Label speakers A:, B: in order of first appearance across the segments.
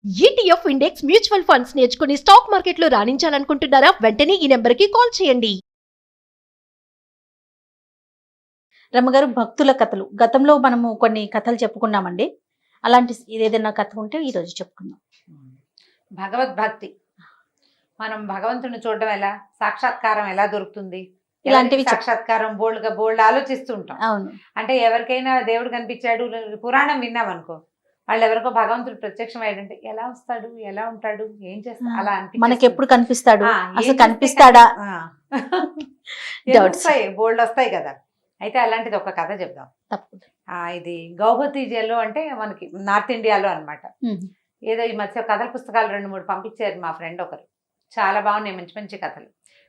A: ETF index mutual funds నేర్చుకుని stock మార్కెట్లో రాణించాలనుకుంటున్నారా? వెంటనే ఈ నెంబర్కి కాల్ చేయండి.
B: రమ్మగారు, భక్తుల కథలు గతంలో మనము కొన్ని కథలు చెప్పుకున్నామండి. అలాంటి ఏదైనా కథ ఉంటే ఈరోజు చెప్పుకుందాం.
C: భగవద్భక్తి. మనం భగవంతుని చూడడం ఎలా, సాక్షాత్కారం ఎలా దొరుకుతుంది,
B: ఇలాంటివి
C: సాక్షాత్కారం బోల్డ్ ఆలోచిస్తూ ఉంటాం.
B: అవును.
C: అంటే ఎవరికైనా దేవుడు కనిపించాడు, పురాణం విన్నాం అనుకో, వాళ్ళు ఎవరికో భగవంతుడు ప్రత్యక్షం అయ్యాడంటే ఎలా వస్తాడు, ఎలా ఉంటాడు, ఏం చేస్తాడు, అలా
B: మనకి ఎప్పుడు కనిపిస్తాడు,
C: ఆ, ఏం
B: అసలు
C: చేస్తే
B: కనిపిస్తాడా?
C: ఎన్ని వస్తాయి, బోల్డ్ వస్తాయి కదా. అయితే అలాంటిది ఒక కథ చెప్దాం.
B: తప్పకుండా.
C: ఇది గౌహతి జైల్లో, అంటే మనకి నార్త్ ఇండియాలో అన్నమాట. ఏదో ఈ మధ్య కథల పుస్తకాలు 2-3 పంపించారు మా ఫ్రెండ్ ఒకరు. చాలా బాగున్నాయి, మంచి మంచి కథలు.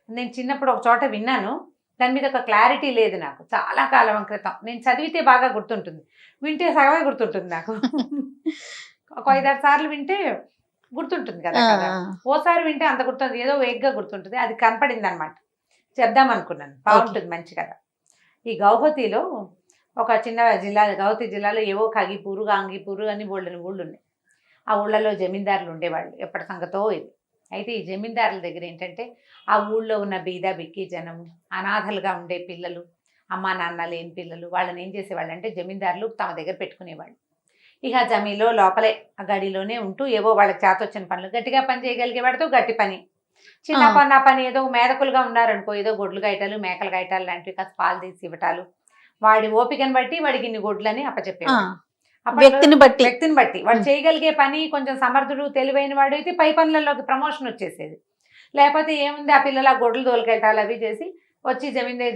C: నేను చిన్నప్పుడు ఒక చోట విన్నాను, దాని మీద ఒక క్లారిటీ లేదు నాకు. చాలా కాలం క్రితం. నేను చదివితే బాగా గుర్తుంటుంది, వింటే సగమే గుర్తుంటుంది నాకు. ఒక 5-6 సార్లు వింటే గుర్తుంటుంది కదా కదా. ఓసారి వింటే అంత గుర్తుంది, ఏదో వేగ్గా గుర్తుంటుంది. అది కనపడింది అనమాట, చెప్దాం అనుకున్నాను. బాగుంటుంది, మంచి కథ. ఈ గౌహతిలో ఒక చిన్న జిల్లా, గౌహతి జిల్లాలో ఏవో ఖగీపూరు, గాంగీపూరు అని బోళ్ళని ఊళ్ళు ఉన్నాయి. ఆ ఊళ్ళలో జమీందారులు ఉండేవాళ్ళు, ఎప్పటి సంగతో ఇది. అయితే ఈ జమీందారుల దగ్గర ఏంటంటే, ఆ ఊళ్ళో ఉన్న బీద బిక్కి జనం, అనాథలుగా ఉండే పిల్లలు, అమ్మా నాన్న లేని పిల్లలు, వాళ్ళని ఏం చేసేవాళ్ళు అంటే జమీందారులు తమ దగ్గర పెట్టుకునేవాళ్ళు. ఇక జమీలో లోపలే ఆ గడిలోనే ఉంటూ ఏవో వాళ్ళకి చేతొచ్చిన పనులు, గట్టిగా పని చేయగలిగే వాడితో గట్టి పని, చిన్న పని ఏదో మేధకులుగా ఉన్నారనుకో, ఏదో గొడ్లు గాయటాలు, మేకలు గాయటాలు లాంటివి, కాస్త పాలు తీసి ఇవ్వటాలు, వాడి ఓపికను బట్టి వాడికి ఇన్ని గొడ్లని అప్పచెప్పేవాడు. వ్యక్తిని బట్టి వాడు చేయగలిగే పని, కొంచెం సమర్థుడు తెలివైన వాడు అయితే పై పనులలోకి ప్రమోషన్ వచ్చేసేది. లేకపోతే ఏముంది, ఆ పిల్లలు ఆ గొడ్లు తోలుకెళ్ళటాలు అవి చేసి వచ్చి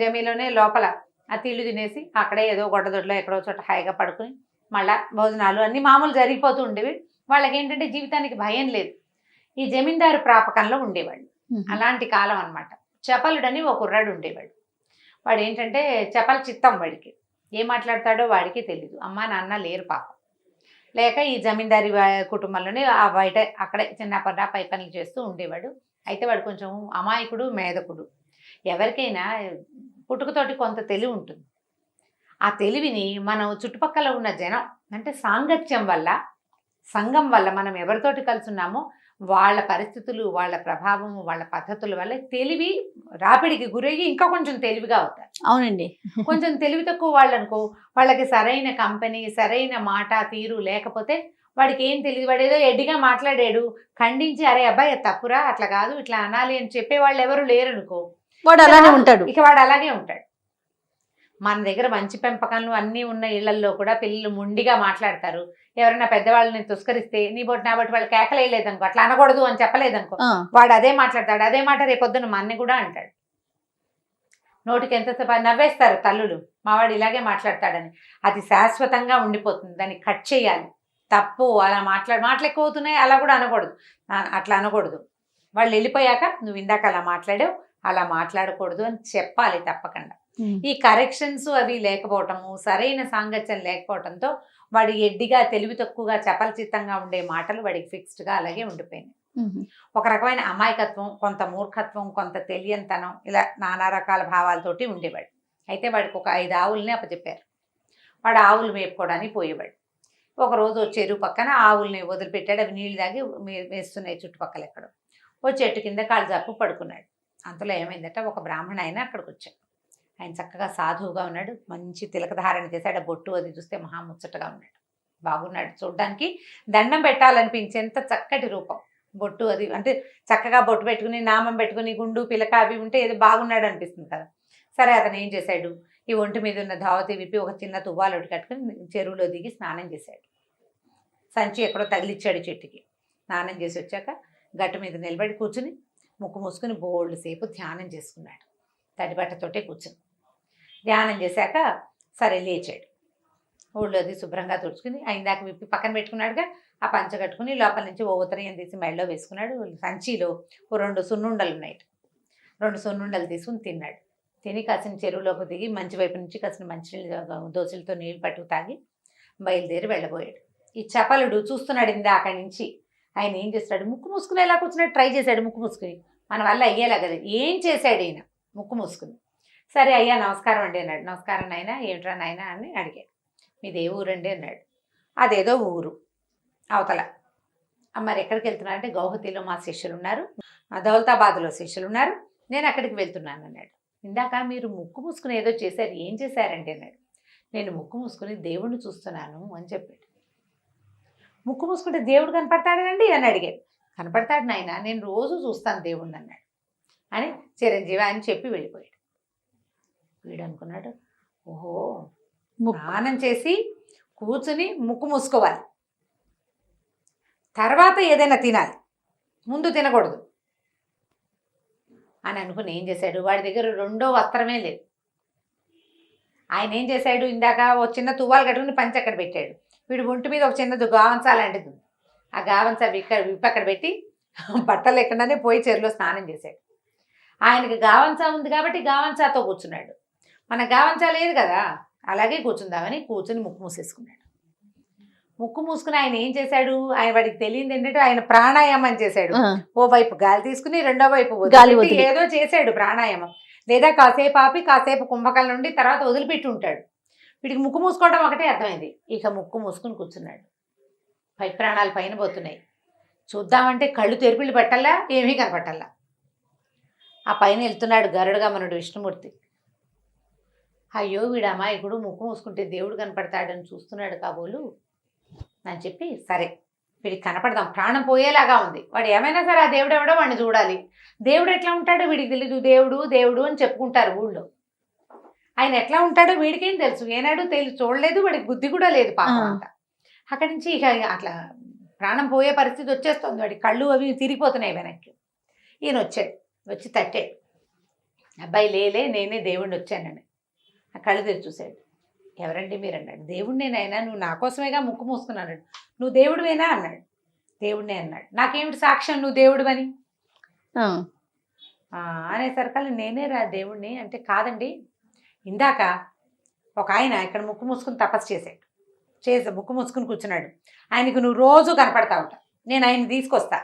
C: జమీలోనే లోపల ఆ తిళ్ళు తినేసి అక్కడే ఏదో గొడ్డదొడ్లో ఎక్కడో చోట హాయిగా పడుకుని మళ్ళా భోజనాలు అన్నీ మామూలు జరిగిపోతూ ఉండేవి. వాళ్ళకి ఏంటంటే జీవితానికి భయం లేదు. ఈ జమీందారు ప్రాపకంలో ఉండేవాళ్ళు. అలాంటి కాలం అనమాట. చపలుడని ఒక కుర్రాడు ఉండేవాడు. వాడు ఏంటంటే చపల చిత్తం, వాడికి ఏం మాట్లాడతాడో వాడికి తెలీదు. అమ్మ నాన్న లేరు పాపం. లేక ఈ జమీందారి కుటుంబంలోనే ఆ బయట అక్కడే చిన్నప్పటి పై పనులు చేస్తూ ఉండేవాడు. అయితే వాడు కొంచెం అమాయకుడు, మేధకుడు. ఎవరికైనా పుట్టుకతోటి కొంత తెలివి ఉంటుంది. ఆ తెలివిని మనం చుట్టుపక్కల ఉన్న జనం, అంటే సాంగత్యం వల్ల, సంఘం వల్ల, మనం ఎవరితోటి కలిసి ఉన్నామో వాళ్ళ పరిస్థితులు, వాళ్ళ ప్రభావము, వాళ్ళ పద్ధతుల వల్ల తెలివి రాపిడికి గురయ్యి ఇంకా కొంచెం తెలివిగా అవుతారు.
B: అవునండి.
C: కొంచెం తెలివి తక్కువ వాళ్ళు అనుకో, వాళ్ళకి సరైన కంపెనీ, సరైన మాట తీరు లేకపోతే వాడికి ఏం తెలియదు. వాడు ఏదో ఎడ్డిగా మాట్లాడాడు, ఖండించి అరే అబ్బాయి తప్పురా, అట్లా కాదు ఇట్లా అనాలి అని చెప్పేవాళ్ళు ఎవరు లేరనుకో,
B: వాడు అలానే ఉంటాడు.
C: ఇక వాడు అలాగే ఉంటాడు. మన దగ్గర మంచి పెంపకాలు అన్నీ ఉన్న ఇళ్లల్లో కూడా పిల్లలు మొండిగా మాట్లాడతారు. ఎవరైనా పెద్దవాళ్ళని తుస్కరిస్తే నీ బొట్టు నా బొట్టు వాళ్ళు కేకలేదనుకో, అట్లా అనకూడదు అని చెప్పలేదనుకో, వాడు అదే మాట్లాడతాడు. అదే మాట రేపొద్దున మన్ని కూడా అంటాడు. నోటికి ఎంతసేపు నవ్వేస్తారు తల్లులు, మావాడు ఇలాగే మాట్లాడతాడని. అది శాశ్వతంగా ఉండిపోతుంది, దాన్ని కట్ చేయాలి. తప్పు, అలా మాటలు ఎక్కువ అవుతున్నాయి, అలా కూడా అనకూడదు, అట్లా అనకూడదు. వాళ్ళు వెళ్ళిపోయాక నువ్వు ఇందాక అలా మాట్లాడావు, అలా మాట్లాడకూడదు అని చెప్పాలి తప్పకుండా. ఈ కరెక్షన్స్ అవి లేకపోవటము, సరైన సాంగత్యం లేకపోవటంతో వాడి ఎడ్డిగా, తెలివి తక్కువగా, చపలచిత్తంగా ఉండే మాటలు వాడికి ఫిక్స్డ్గా అలాగే ఉండిపోయినాయి. ఒక రకమైన అమాయకత్వం, కొంత మూర్ఖత్వం, కొంత తెలియంతనం, ఇలా నానా రకాల భావాలతోటి ఉండేవాడు. అయితే వాడికి ఒక 5 ఆవుల్ని అప్పచెప్పారు. వాడు ఆవులు మేపుకోవడానికి పోయేవాడు. ఒకరోజు చెరువు పక్కన ఆవుల్ని వదిలిపెట్టాడు. అవి నీళ్ళు తాగి వేస్తున్నాయి చుట్టుపక్కల ఎక్కడో. ఓ చెట్టు కింద కాళ్ళు జాపు పడుకున్నాడు. అంతలో ఏమైందట, ఒక బ్రాహ్మణ ఆయన అక్కడికి వచ్చాడు. ఆయన చక్కగా సాధువుగా ఉన్నాడు, మంచి తిలకధారణ చేశాడు. ఆ బొట్టు అది చూస్తే మహాముచ్చటగా ఉన్నాడు, బాగున్నాడు. చూడ్డానికి దండం పెట్టాలనిపించేంత చక్కటి రూపం. బొట్టు అది అంటే చక్కగా బొట్టు పెట్టుకుని, నామం పెట్టుకుని, గుండు పిలక అవి ఉంటే ఏదో బాగున్నాడు అనిపిస్తుంది కదా. సరే, అతను ఏం చేశాడు, ఈ ఒంటి మీద ఉన్న ధావతి విప్పి ఒక చిన్న తువ్వాలొటి కట్టుకుని చెరువులో దిగి స్నానం చేశాడు. సంచి ఎక్కడో తగిలిచ్చాడు చెట్టుకి. స్నానం చేసి వచ్చాక గట్టు మీద నిలబడి కూర్చుని ముక్కు మూసుకుని బోల్డ్ సేపు ధ్యానం చేసుకున్నాడు. తడిబట్టతోటే కూర్చుని ధ్యానం చేశాక సరే లేచాడు. ఊళ్ళోది శుభ్రంగా తుడుచుకుని, ఇందాక విప్పి పక్కన పెట్టుకున్నాడుగా, ఆ పంచ కట్టుకుని లోపల నుంచి ఓ ఉత్తరీయం తీసి మెడలో వేసుకున్నాడు. సంచిలో 2 సున్నుండలు ఉన్నాయి. 2 సున్నుండలు తీసుకుని తిన్నాడు. తిని కాసిన చెరువులోకి దిగి మంచి వైపు నుంచి కాసిన మంచినీళ్ళు దోశలతో నీళ్ళు పట్టుకు తాగి బయలుదేరి వెళ్ళబోయాడు. ఈ చపలుడు చూస్తున్నాడు ఇందాక నుంచి. ఆయన ఏం చేస్తాడు, ముక్కు మూసుకుని ఎలా కూర్చున్నాడు, ట్రై చేశాడు ముక్కు మూసుకుని. మన వల్ల అయ్యేలా కదా. ఏం చేశాడు ఈయన, ముక్కు మూసుకుని. సరే అయ్యా నమస్కారం అండి అన్నాడు. నమస్కారం నాయనా, ఏమిట్రా నాయనా అని అడిగాడు. మీది ఏ ఊరండి అన్నాడు. అదేదో ఊరు అవతల. మరి ఎక్కడికి వెళ్తున్నా అంటే గౌహతిలో మా శిష్యులు ఉన్నారు, దౌలతాబాద్లో శిష్యులు ఉన్నారు, నేను అక్కడికి వెళ్తున్నాను అన్నాడు. ఇందాక మీరు ముక్కు మూసుకుని ఏదో చేశారు, ఏం చేశారంటే అన్నాడు. నేను ముక్కు మూసుకుని దేవుణ్ణి చూస్తున్నాను అని చెప్పాడు. ముక్కు మూసుకుంటే దేవుడు కనపడతాడనండి అని అడిగాడు. కనపడతాడు నాయన, నేను రోజు చూస్తాను దేవుణ్ణి అన్నాడు. అని చిరంజీవి అని చెప్పి వెళ్ళిపోయాడు. వీడు అనుకున్నాడు, ఓహో స్నానం చేసి కూర్చుని ముక్కు మూసుకోవాలి, తర్వాత ఏదైనా తినాలి, ముందు తినకూడదు అని అనుకుని ఏం చేశాడు, వాడి దగ్గర రెండో వస్త్రమే లేదు. ఆయన ఏం చేశాడు, ఇందాక ఒక చిన్న తువ్వాలు కట్టుకుని పంచి అక్కడ పెట్టాడు. వీడు ఒంటి మీద ఒక చిన్నది గావంచ లాంటిది ఉంది. ఆ గావంచ విప్పి అక్కడ పెట్టి బట్టలు లేకుండానే పోయి చెరువులో స్నానం చేశాడు. ఆయనకి గావంచ ఉంది కాబట్టి గావంచాతో కూర్చున్నాడు. మన గావంచ లేదు కదా, అలాగే కూర్చుందామని కూర్చుని ముక్కు మూసేసుకున్నాడు. ముక్కు మూసుకుని ఆయన ఏం చేశాడు, ఆయన వాడికి తెలియదు ఏంటంటే ఆయన ప్రాణాయామం చేశాడు. ఓ వైపు గాలి తీసుకుని రెండో వైపు గాలి ఏదో చేశాడు ప్రాణాయామం. లేదా కాసేపు ఆపి కాసేపు కుంభకాల నుండి తర్వాత వదిలిపెట్టి ఉంటాడు. వీడికి ముక్కు మూసుకోవడం ఒకటే అర్థమైంది. ఇక ముక్కు మూసుకుని కూర్చున్నాడు. పై ప్రాణాలు పైన పోతున్నాయి. చూద్దామంటే కళ్ళు తెరిపిళ్ళు పెట్టల్లా, ఏమీ కనపట్టల్లా. ఆ పైన వెళ్తున్నాడు గరుడుగా మనడు విష్ణుమూర్తి. అయ్యో వీడు అమాయకుడు ముక్కు మూసుకుంటే దేవుడు కనపడతాడని చూస్తున్నాడు కాబోలు అని చెప్పి, సరే వీడికి కనపడదాం, ప్రాణం పోయేలాగా ఉంది, వాడు ఏమైనా సరే ఆ దేవుడు ఎవడో వాడిని చూడాలి. దేవుడు ఎట్లా ఉంటాడో వీడికి తెలీదు. దేవుడు దేవుడు అని చెప్పుకుంటారు ఊళ్ళో. ఆయన ఎట్లా ఉంటాడో వీడికేం తెలుసు, ఏనాడు చూడలేదు, వాడికి బుద్ధి కూడా లేదు పాపం అంతా. అక్కడి నుంచి ఇక అట్లా ప్రాణం పోయే పరిస్థితి వచ్చేస్తుంది. వాడి కళ్ళు అవి తిరిగిపోతున్నాయి వెనక్కి. ఈయన వచ్చాడు, వచ్చి తట్టాడు. అబ్బాయి లేలే, నేనే దేవుణ్ణి వచ్చానని. ఆ కళ్ళు తెరిచి చూశాడు. ఎవరండి మీరు అన్నాడు. దేవుడినేనైనా, నువ్వు నా కోసమేగా ముక్కు మూసుకున్నాడు. నువ్వు దేవుడివేనా అన్నాడు. దేవుడినే అన్నాడు. నాకేమిటి సాక్ష్యం నువ్వు దేవుడు అని అనేసరికల్లా నేనే రా దేవుడిని అంటే, కాదండి ఇందాక ఒక ఆయన ఇక్కడ ముక్కు మూసుకుని తపస్సు చేశాడు, ముక్కు మూసుకుని కూర్చున్నాడు. ఆయనకు నువ్వు రోజు కనపడతా ఉంటా, నేను ఆయన తీసుకొస్తా,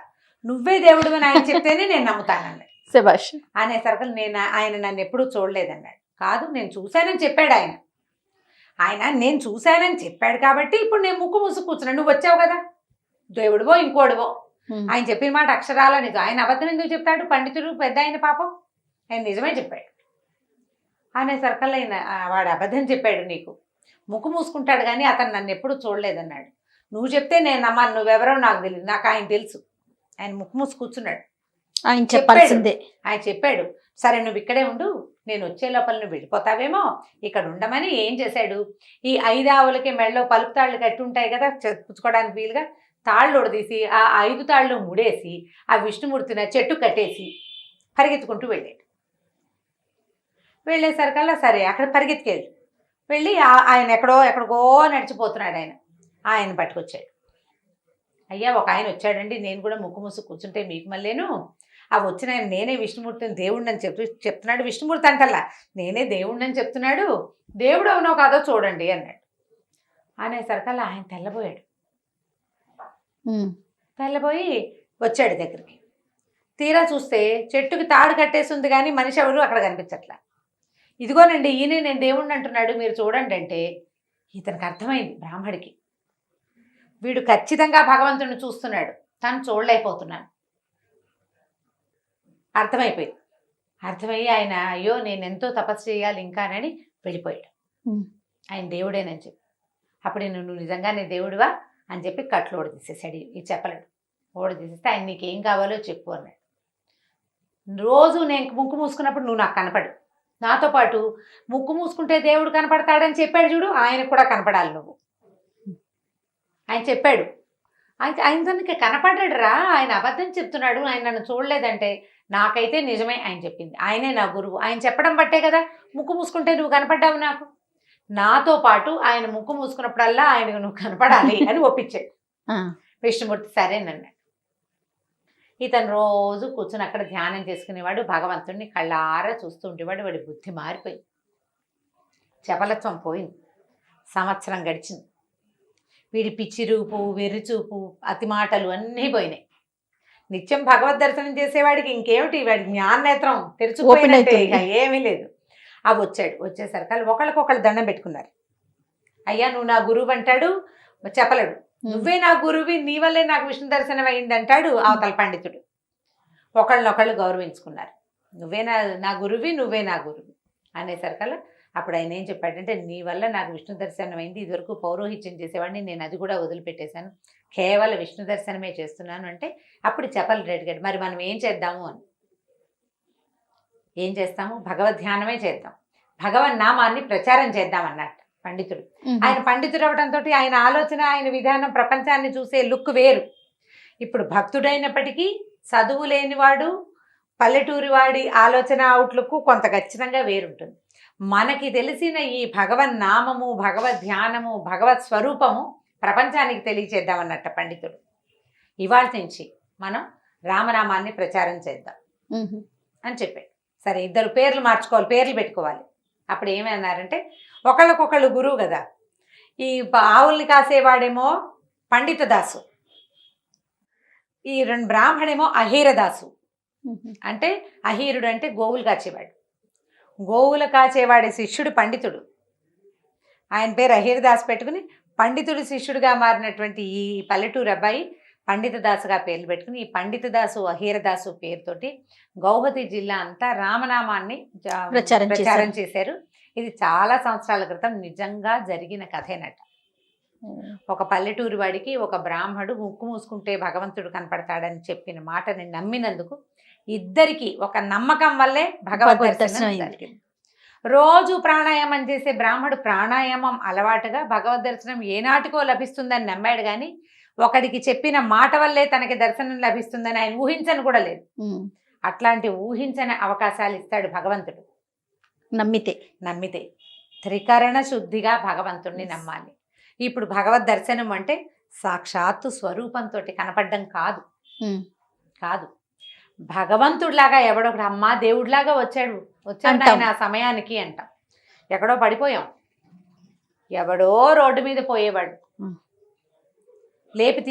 C: నువ్వే దేవుడు అని ఆయన చెప్తేనే నేను నమ్ముతానన్నాడు.
B: శభాష్.
C: అనేసరికి ఆయన నన్ను ఎప్పుడూ చూడలేదన్నాడు. కాదు నేను చూశానని చెప్పాడు ఆయన నేను చూశానని చెప్పాడు కాబట్టి ఇప్పుడు నేను ముక్కు మూసుకు కూర్చున్నాను. నువ్వు వచ్చావు కదా, దేవుడివో ఇంకోడివో, ఆయన చెప్పిన మాట అక్షరాల నిజం. ఆయన అబద్ధం ఎందుకు చెప్తాడు, పండితుడు పెద్ద ఆయన పాపం, ఆయన నిజమే చెప్పాడు. అనేసరికల్లా ఆయన వాడు అబద్ధం చెప్పాడు, నీకు ముక్కు మూసుకుంటాడు కానీ అతను నన్ను ఎప్పుడూ చూడలేదన్నాడు. నువ్వు చెప్తే నేను నమ్మాను, నువ్వెవరో నాకు తెలియదు, నాకు ఆయన తెలుసు. ఆయన ముక్కు మూసు కూర్చున్నాడు.
B: ఆయన చెప్పాల్సిందే.
C: ఆయన చెప్పాడు, సరే నువ్వు ఇక్కడే ఉండు, నేను వచ్చే లోపల నువ్వు వెళ్ళిపోతావేమో, ఇక్కడ ఉండమని ఏం చేశాడు, ఈ 5 ఆవులకి మెడలో పలుపు తాళ్ళు కట్టి ఉంటాయి కదా పుచ్చుకోవడానికి వీలుగా, తాళ్ళు ఉడదీసి ఆ 5 తాళ్ళు ముడేసి ఆ విష్ణుమూర్తిని చెట్టు కట్టేసి పరిగెత్తుకుంటూ వెళ్ళాడు. వెళ్ళేసరికల్లా సరే అక్కడ పరిగెత్తుకెళ్ళి వెళ్ళి ఆయన ఎక్కడికో నడిచిపోతున్నాడు. ఆయన పట్టుకొచ్చాడు. అయ్యా ఒక ఆయన వచ్చాడండి, నేను కూడా ముక్కు మూసు కూర్చుంటే మీకు మళ్ళీను ఆ వచ్చిన ఆయన నేనే విష్ణుమూర్తిని దేవుడిని అని చెప్తున్నాడు. విష్ణుమూర్తి అంటల్లా నేనే దేవుడిని అని చెప్తున్నాడు, దేవుడు అవునో కాదో చూడండి అన్నాడు. అనేసరికల్లా ఆయన తెల్లబోయాడు. తెల్లబోయి వచ్చాడు దగ్గరికి. తీరా చూస్తే చెట్టుకి తాడు కట్టేసి ఉంది కానీ మనిషి ఎవరు అక్కడ కనిపించట్లా. ఇదిగోనండి ఈయనే నేను దేవుణ్ణి అంటున్నాడు, మీరు చూడండి అంటే ఇతనికి అర్థమైంది బ్రాహ్మడికి, వీడు ఖచ్చితంగా భగవంతుడిని చూస్తున్నాడు, తను చూడలేకపోతున్నాను. అర్థమయ్యి ఆయన అయ్యో నేను ఎంతో తపస్సు చేయాలి ఇంకానని వెళ్ళిపోయాడు. ఆయన దేవుడేనని చెప్పి అప్పుడు నువ్వు నిజంగానే దేవుడివా అని చెప్పి కట్లు ఓడి తీసేసాడు. ఈ చెప్పలేడు ఓడి తీసేస్తే ఆయన నీకేం కావాలో చెప్పు అన్నాడు. రోజు నేను ముక్కు మూసుకున్నప్పుడు నువ్వు నాకు కనపడు, నాతో పాటు ముక్కు మూసుకుంటే దేవుడు కనపడతాడని చెప్పాడు చూడు, ఆయనకు కూడా కనపడాలి నువ్వు. ఆయన చెప్పాడు. ఆయన తనకి కనపడ్డాడు రా, ఆయన అబద్ధం చెప్తున్నాడు, ఆయన నన్ను చూడలేదంటే నాకైతే నిజమే ఆయన చెప్పింది, ఆయనే నా గురువు, ఆయన చెప్పడం బట్టే కదా ముక్కు మూసుకుంటే నువ్వు కనపడ్డావు నాకు, నాతో పాటు ఆయన ముక్కు మూసుకున్నప్పుడల్లా ఆయనకు నువ్వు కనపడాలి అని ఒప్పించాడు విష్ణుమూర్తి. సరేనన్నాడు. ఇతను రోజు కూర్చుని అక్కడ ధ్యానం చేసుకునేవాడు, భగవంతుడిని కళ్ళారా చూస్తూ ఉండేవాడు. వాడి బుద్ధి మారిపోయింది, చపలత్వం పోయింది. సంవత్సరం గడిచింది. వీడి పిచ్చి రూపు, వెర్రిచూపు, అతి మాటలు అన్నీ పోయినాయి. నిత్యం భగవద్ దర్శనం చేసేవాడికి ఇంకేమిటి, వాడి జ్ఞాననేత్రం తెరుచుకుపోయినట్టే, ఇక ఏమీ లేదు. అవి వచ్చేసరికి ఒకళ్ళకొకళ్ళు దండం పెట్టుకున్నారు. అయ్యా నువ్వు నా గురువు అంటాడు, చెప్పలేడు, నువ్వే నా గురువి, నీ వల్లే నాకు విష్ణు దర్శనం అయింది అంటాడు అవతల పండితుడు. ఒకళ్ళనొకళ్ళు గౌరవించుకున్నారు. నువ్వే నా గురువి, నువ్వే నా గురువి అనేసరికల్లా అప్పుడు ఆయన ఏం చెప్పాడంటే, నీ వల్ల నాకు విష్ణు దర్శనం అయింది, ఇదివరకు పౌరోహిత్యం చేసేవాడిని, నేను అది కూడా వదిలిపెట్టేశాను, కేవలం విష్ణు దర్శనమే చేస్తున్నాను అంటే అప్పుడు చెప్పలు అడిగాడు, మరి మనం ఏం చేద్దాము అని. ఏం చేస్తాము? భగవద్ ధ్యానమే చేద్దాం, భగవన్ నామాన్ని ప్రచారం చేద్దాం అన్నట్టు పండితుడు. ఆయన పండితుడు అవడంతో ఆయన ఆలోచన, ఆయన విధానం, ప్రపంచాన్ని చూసే లుక్ వేరు. ఇప్పుడు భక్తుడైనప్పటికీ చదువు లేనివాడు, పల్లెటూరి వాడి ఆలోచన అవుట్లుక్ కొంత ఖచ్చితంగా వేరుంటుంది. మనకి తెలిసిన ఈ భగవన్ నామము, భగవద్ ధ్యానము, భగవత్ స్వరూపము ప్రపంచానికి తెలియచేద్దామన్నట్ట పండితుడు. ఇవాళ నుంచి మనం రామనామాన్ని ప్రచారం చేద్దాం అని చెప్పాడు. సరే, ఇద్దరు పేర్లు మార్చుకోవాలి, పేర్లు పెట్టుకోవాలి. అప్పుడు ఏమన్నారంటే, ఒకళ్ళకొకళ్ళు గురువు కదా. ఈ ఆవుల్ని కాసేవాడేమో పండిత దాసు, ఈ రెండు బ్రాహ్మణేమో అహీరదాసు. అంటే అహీరుడు అంటే గోవులు కాచేవాడు, గోవులు కాచేవాడి శిష్యుడు పండితుడు. ఆయన పేరు అహీరదాసు పెట్టుకుని పండితుడు శిష్యుడిగా మారినటువంటి ఈ పల్లెటూరు అబ్బాయి పండితదాసుగా పేర్లు పెట్టుకుని, ఈ పండితదాసు అహీరదాసు పేరుతోటి గౌహతి జిల్లా అంతా రామనామాన్ని ప్రచారం చేశారు. ఇది చాలా సంవత్సరాల క్రితం నిజంగా జరిగిన కథేనట. ఒక పల్లెటూరు వాడికి ఒక బ్రాహ్మడు ముక్కు మూసుకుంటే భగవంతుడు కనపడతాడని చెప్పిన మాటని నమ్మినందుకు ఇద్దరికి ఒక నమ్మకం వల్లే భగవద్ దర్శనం జరిగింది. రోజు ప్రాణాయామం చేసే బ్రాహ్మడు ప్రాణాయామం అలవాటుగా భగవద్ దర్శనం ఏనాటికో లభిస్తుందని నమ్మాడు, కానీ ఒకడికి చెప్పిన మాట వల్లే తనకి దర్శనం లభిస్తుందని ఆయన ఊహించను కూడా లేదు. అట్లాంటి ఊహించని అవకాశాలు ఇస్తాడు భగవంతుడు నమ్మితే. త్రికరణ శుద్ధిగా భగవంతుణ్ణి నమ్మాలి. ఇప్పుడు భగవద్ దర్శనం అంటే సాక్షాత్తు స్వరూపంతో కనపడడం కాదు, భగవంతుడిలాగా ఎవడొకడు అమ్మా దేవుడిలాగా వచ్చాడు ఆయన ఆ సమయానికి అంట. ఎక్కడో పడిపోయాం, ఎవడో రోడ్డు మీద పోయేవాడు లేపి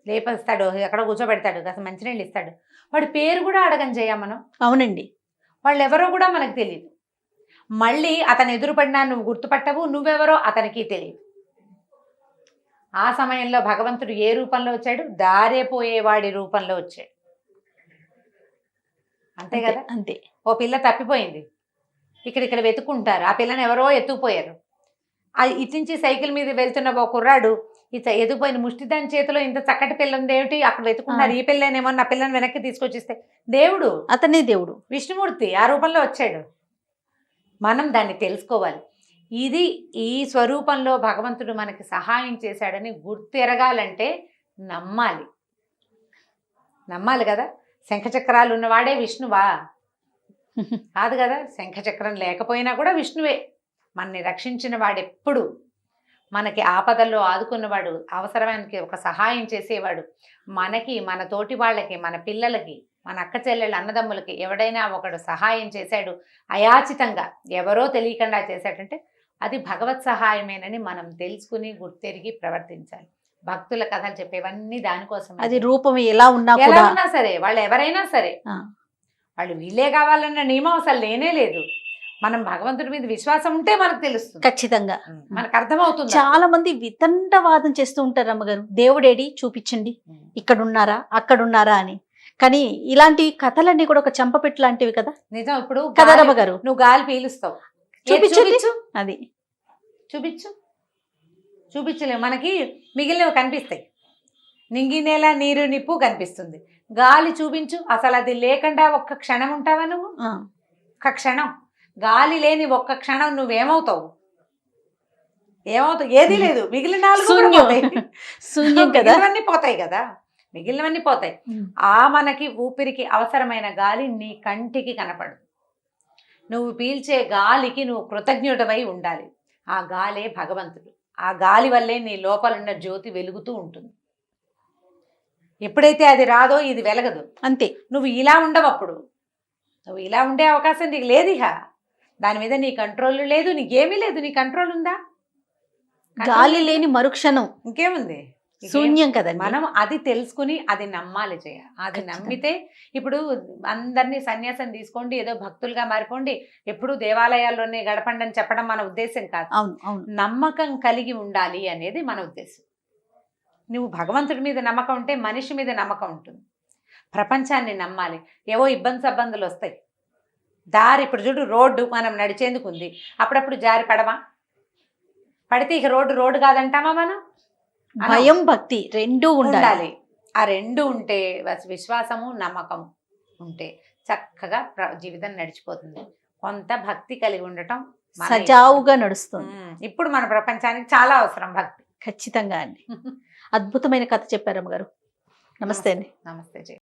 C: లేపేస్తాడు, ఎక్కడో కూర్చోబెడతాడు, కాస్త మంచినీళ్ళు ఇస్తాడు, వాడి పేరు కూడా అడగని చేయ మనం.
B: అవునండి,
C: వాళ్ళు ఎవరో కూడా మనకు తెలియదు. మళ్ళీ అతను ఎదురుపడినా నువ్వు గుర్తుపట్టవు, నువ్వెవరో అతనికి తెలియదు. ఆ సమయంలో భగవంతుడు ఏ రూపంలో వచ్చాడు? దారే పోయేవాడి రూపంలో వచ్చాడు. అంతే కదా?
B: అంతే.
C: ఓ పిల్ల తప్పిపోయింది, ఇక్కడ వెతుక్కుంటారు, ఆ పిల్లని ఎవరో ఎత్తుకుపోయారు. ఇటు నుంచి సైకిల్ మీద వెళ్తున్న ఒక కుర్రాడు ఎత్తుకుపోయిన ముష్టిదాని చేతిలో ఇంత చక్కటి పిల్ల ఉంది ఏమిటి, అక్కడ వెతుకున్నారు, ఈ పిల్లనేమో నా పిల్లని వెనక్కి తీసుకొచ్చిస్తే దేవుడు,
B: అతనే దేవుడు,
C: విష్ణుమూర్తి ఆ రూపంలో వచ్చాడు. మనం దాన్ని తెలుసుకోవాలి. ఇది ఈ స్వరూపంలో భగవంతుడు మనకి సహాయం చేశాడని గుర్తెరగాలంటే నమ్మాలి కదా. శంఖచక్రాలు ఉన్నవాడే విష్ణువా? కాదు కదా. శంఖచక్రం లేకపోయినా కూడా విష్ణువే. మనని రక్షించిన వాడెప్పుడు, మనకి ఆపదల్లో ఆదుకున్నవాడు, అవసరానికి ఒక సహాయం చేసేవాడు, మనకి, మన తోటి వాళ్ళకి, మన పిల్లలకి, మన అక్క చెల్లెళ్ళ అన్నదమ్ములకి ఎవడైనా ఒకడు సహాయం చేశాడు అయాచితంగా, ఎవరో తెలియకుండా చేశాడంటే అది భగవత్ సహాయమేనని మనం తెలుసుకుని గుర్తెరిగి ప్రవర్తించాలి. భక్తుల కథలు చెప్పేవన్నీ దానికోసం.
B: అది రూపం ఎలా ఉన్నా
C: సరే, వాళ్ళు ఎవరైనా సరే, వాళ్ళు వీళ్ళే కావాలన్న నియమం అసలు లేనే లేదు. మనం భగవంతుడి మీద విశ్వాసం ఉంటే మనకు తెలుస్తుంది, ఖచ్చితంగా మనకు అర్థమవుతుంది.
B: చాలా మంది వితండవాదం చేస్తూ ఉంటారు, అమ్మగారు దేవుడేడి చూపించండి, ఇక్కడున్నారా అక్కడున్నారా అని. కానీ ఇలాంటి కథలన్నీ కూడా ఒక చంపపెట్టు లాంటివి కదా.
C: నిజం. ఇప్పుడు
B: కదా రమ్మగారు,
C: నువ్వు గాలి పీలుస్తావు,
B: చూపించు, అది
C: చూపించలేవు, మనకి మిగిలినవి కనిపిస్తాయి. నింగి నేల నీరు నిప్పు కనిపిస్తుంది, గాలి చూపించు, అసలు అది లేకుండా ఒక్క క్షణం ఉంటావా నువ్వు? ఒక్క క్షణం గాలి లేని ఒక్క క్షణం నువ్వేమవుతావు? ఏది లేదు, మిగిలిన శూన్యం కదా, పోతాయి కదా, మిగిలినవన్నీ పోతాయి. ఆ మనకి ఊపిరికి అవసరమైన గాలి నీ కంటికి కనపడదు. నువ్వు పీల్చే గాలికి నువ్వు కృతజ్ఞుడవై ఉండాలి. ఆ గాలే భగవంతుడు. ఆ గాలి వల్లే నీ లోపలున్న జ్యోతి వెలుగుతూ ఉంటుంది. ఎప్పుడైతే అది రాదో ఇది వెలగదు. అంతే. నువ్వు ఇలా ఉండవప్పుడు, నువ్వు ఇలా ఉండే అవకాశం నీకు లేదు. ఇహ దాని మీద నీ కంట్రోల్ లేదు, నీకేమీ లేదు. నీ కంట్రోల్ ఉందా?
B: గాలి లేని మరుక్షణం
C: ఇంకేముంది?
B: శూన్యం కదా.
C: మనం అది తెలుసుకుని అది నమ్మాలి చేయ. అది నమ్మితే, ఇప్పుడు అందరినీ సన్యాసం తీసుకోండి, ఏదో భక్తులుగా మారిపోండి, ఎప్పుడు దేవాలయాల్లోనే గడపండి అని చెప్పడం మన ఉద్దేశం కాదు. నమ్మకం కలిగి ఉండాలి అనేది మన ఉద్దేశం. నువ్వు భగవంతుడి మీద నమ్మకం ఉంటే మనిషి మీద నమ్మకం ఉంటుంది. ప్రపంచాన్ని నమ్మాలి. ఏవో ఇబ్బందులు వస్తాయి. దారి ఇప్పుడు చూడు, రోడ్డు మనం నడిచేందుకు ఉంది, అప్పుడప్పుడు జారి పడమా? పడితే ఇక రోడ్డు కాదంటామా మనం?
B: భయం భక్తి రెండూ ఉండాలి.
C: ఆ రెండు ఉంటే, విశ్వాసము నమ్మకము ఉంటే చక్కగా జీవితం నడిచిపోతుంది. కొంత భక్తి కలిగి ఉండటం
B: సజావుగా నడుస్తుంది.
C: ఇప్పుడు మన ప్రపంచానికి చాలా అవసరం భక్తి.
B: ఖచ్చితంగా అండి. అద్భుతమైన కథ చెప్పారు అమ్మగారు. నమస్తే అండి.
C: నమస్తే.